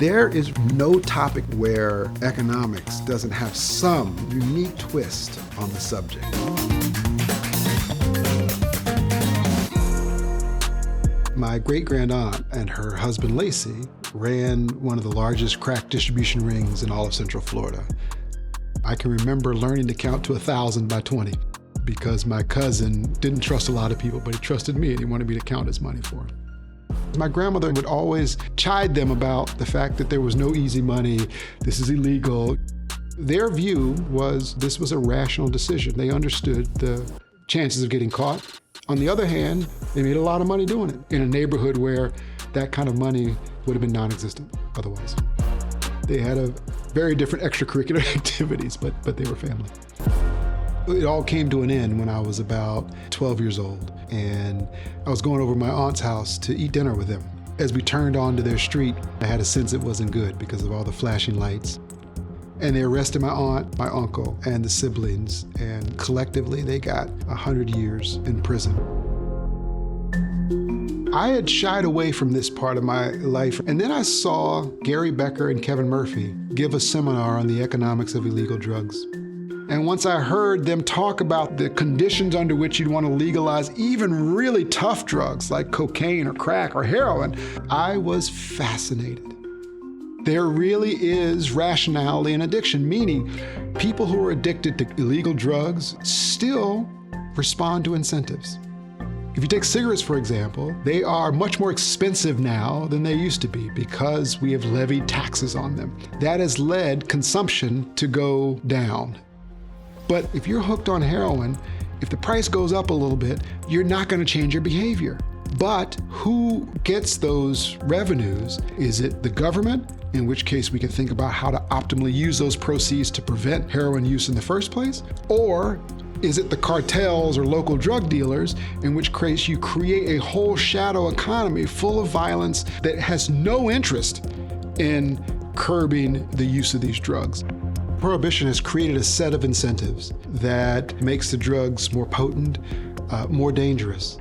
There is no topic where economics doesn't have some unique twist on the subject. My great-grandaunt and her husband, Lacey, ran one of the largest crack distribution rings in all of Central Florida. I can remember learning to count to 1,000 by 20 because my cousin didn't trust a lot of people, but he trusted me and he wanted me to count his money for him. My grandmother would always chide them about the fact that there was no easy money, this is illegal. Their view was this was a rational decision. They understood the chances of getting caught. On the other hand, they made a lot of money doing it in a neighborhood where that kind of money would have been non-existent otherwise. They had a very different extracurricular activities, but they were family. It all came to an end when I was about 12 years old, and I was going over to my aunt's house to eat dinner with them. As we turned onto their street, I had a sense it wasn't good because of all the flashing lights. And they arrested my aunt, my uncle, and the siblings, and collectively they got 100 years in prison. I had shied away from this part of my life, and then I saw Gary Becker and Kevin Murphy give a seminar on the economics of illegal drugs. And once I heard them talk about the conditions under which you'd want to legalize even really tough drugs like cocaine or crack or heroin, I was fascinated. There really is rationality in addiction, meaning people who are addicted to illegal drugs still respond to incentives. If you take cigarettes, for example, they are much more expensive now than they used to be because we have levied taxes on them. That has led consumption to go down. But if you're hooked on heroin, if the price goes up a little bit, you're not going to change your behavior. But who gets those revenues? Is it the government? In which case we can think about how to optimally use those proceeds to prevent heroin use in the first place? Or is it the cartels or local drug dealers, in which case you create a whole shadow economy full of violence that has no interest in curbing the use of these drugs? Prohibition has created a set of incentives that makes the drugs more potent, more dangerous.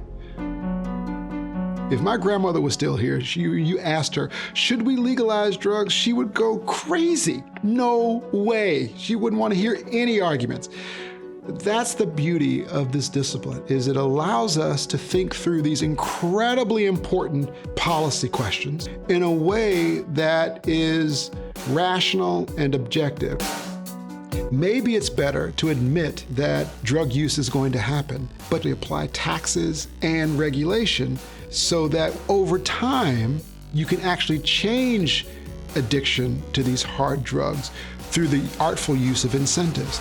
If my grandmother was still here, you asked her, should we legalize drugs? She would go crazy. No way. She wouldn't want to hear any arguments. That's the beauty of this discipline, is it allows us to think through these incredibly important policy questions in a way that is rational and objective. Maybe it's better to admit that drug use is going to happen, but to apply taxes and regulation so that over time you can actually change addiction to these hard drugs through the artful use of incentives.